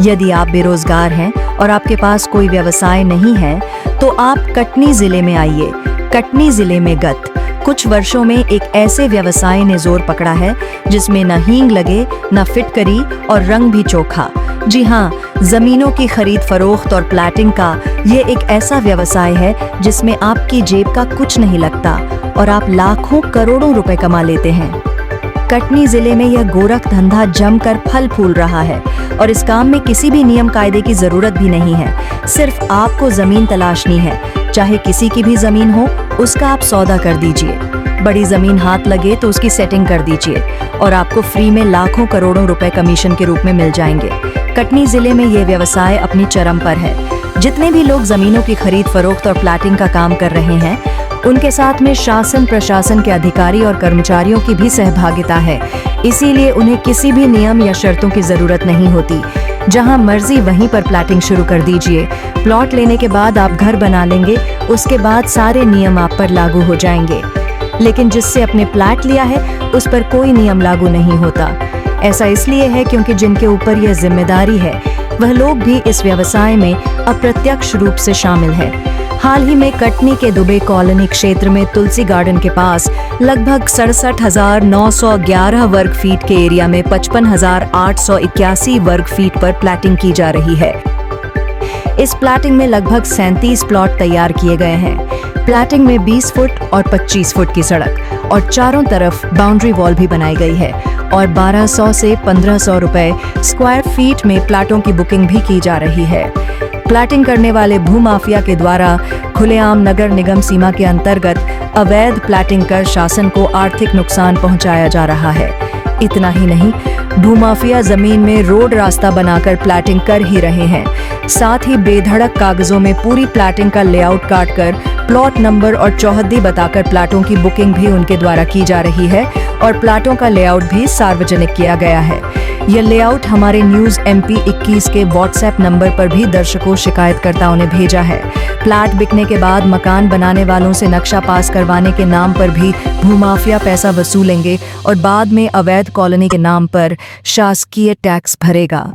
यदि आप बेरोजगार हैं और आपके पास कोई व्यवसाय नहीं है तो आप कटनी जिले में आइए। कटनी जिले में गत कुछ वर्षों में एक ऐसे व्यवसाय ने जोर पकड़ा है जिसमें न हींग लगे, न फिटकरी और रंग भी चोखा। जी हाँ, जमीनों की खरीद फरोख्त और प्लाटिंग का ये एक ऐसा व्यवसाय है जिसमें आपकी जेब का कुछ नहीं लगता और आप लाखों करोड़ों रुपए कमा लेते हैं। कटनी जिले में यह गोरख धंधा जमकर फल फूल रहा है और इस काम में किसी भी नियम कायदे की जरूरत भी नहीं है। सिर्फ आपको जमीन तलाशनी है, चाहे किसी की भी जमीन हो, उसका आप सौदा कर दीजिए। बड़ी जमीन हाथ लगे तो उसकी सेटिंग कर दीजिए और आपको फ्री में लाखों करोड़ों रुपए कमीशन के रूप में मिल जाएंगे। कटनी जिले में ये व्यवसाय अपनी चरम पर है। जितने भी लोग जमीनों की खरीद फरोख्त और प्लाटिंग का काम कर रहे हैं, उनके साथ में शासन प्रशासन के अधिकारी और कर्मचारियों की भी सहभागिता है। इसीलिए उन्हें किसी भी नियम या शर्तों की जरूरत नहीं होती। जहां मर्जी वहीं पर प्लाटिंग शुरू कर दीजिए। प्लॉट लेने के बाद आप घर बना लेंगे, उसके बाद सारे नियम आप पर लागू हो जाएंगे। लेकिन जिससे अपने प्लाट लिया है उस पर कोई नियम लागू नहीं होता। ऐसा इसलिए है क्योंकि जिनके ऊपर यह जिम्मेदारी है वह लोग भी इस व्यवसाय में अप्रत्यक्ष रूप से शामिल है। हाल ही में कटनी के दुबे कॉलोनी क्षेत्र में तुलसी गार्डन के पास लगभग 67,911 वर्ग फीट के एरिया में 55,881 वर्ग फीट पर प्लाटिंग की जा रही है। इस प्लाटिंग में लगभग 37 प्लॉट तैयार किए गए हैं। प्लाटिंग में 20 फुट और 25 फुट की सड़क और चारों तरफ बाउंड्री वॉल भी बनाई गई है और 1200 से 1500 रुपए स्क्वायर फीट में प्लाटों की बुकिंग भी की जा रही है। प्लाटिंग करने वाले भूमाफिया के द्वारा खुलेआम नगर निगम सीमा के अंतर्गत अवैध प्लाटिंग कर शासन को आर्थिक नुकसान पहुंचाया जा रहा है। इतना ही नहीं, भूमाफिया जमीन में रोड रास्ता बनाकर प्लाटिंग कर ही रहे हैं। साथ ही बेधड़क कागजों में पूरी प्लाटिंग का लेआउट काटकर प्लॉट नंबर और चौहद्दी बताकर प्लाटों की बुकिंग भी उनके द्वारा की जा रही है और प्लाटों का लेआउट भी सार्वजनिक किया गया है। यह लेआउट हमारे न्यूज MP 21 के व्हाट्सएप नंबर पर भी दर्शकों शिकायतकर्ताओं ने भेजा है। प्लाट बिकने के बाद मकान बनाने वालों से नक्शा पास करवाने के नाम पर भी भूमाफिया पैसा वसूलेंगे और बाद में अवैध कॉलोनी के नाम पर शासकीय टैक्स भरेगा।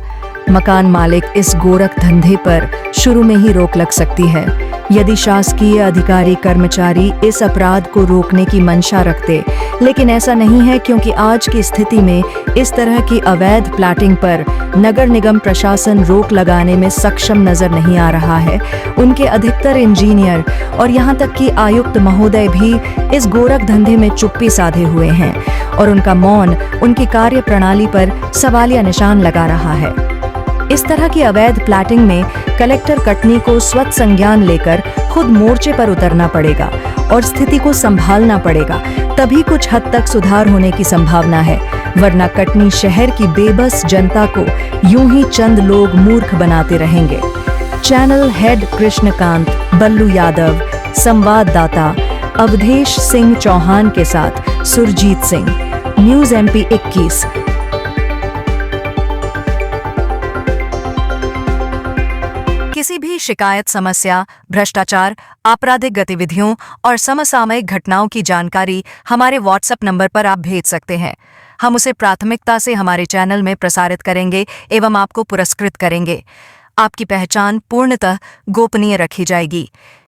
मकान मालिक इस गोरख धंधे पर शुरू में ही रोक लग सकती है। यदि शासकीय अधिकारी कर्मचारी इस अपराध को रोकने की मंशा रखते, लेकिन ऐसा नहीं है क्योंकि आज की स्थिति में इस तरह की अवैध प्लाटिंग पर नगर निगम प्रशासन रोक लगाने में सक्षम नजर नहीं आ रहा है। उनके अधिकतर इंजीनियर और यहाँ तक कि आयुक्त महोदय भी इस गोरख धंधे में चुप्पी साधे हुए हैं और उनका मौन उनकी कार्य प्रणाली पर सवालिया निशान लगा रहा है। इस तरह की अवैध प्लाटिंग में कलेक्टर कटनी को स्वतः संज्ञान लेकर खुद मोर्चे पर उतरना पड़ेगा और स्थिति को संभालना पड़ेगा, तभी कुछ हद तक सुधार होने की संभावना है। वरना कटनी शहर की बेबस जनता को यूं ही चंद लोग मूर्ख बनाते रहेंगे। चैनल हेड कृष्णकांत बल्लू यादव, संवाददाता अवधेश सिंह चौहान के साथ सुरजीत सिंह, न्यूज MP 21। किसी भी शिकायत, समस्या, भ्रष्टाचार, आपराधिक गतिविधियों और समसामयिक घटनाओं की जानकारी हमारे व्हाट्सएप नंबर पर आप भेज सकते हैं। हम उसे प्राथमिकता से हमारे चैनल में प्रसारित करेंगे एवं आपको पुरस्कृत करेंगे। आपकी पहचान पूर्णतः गोपनीय रखी जाएगी।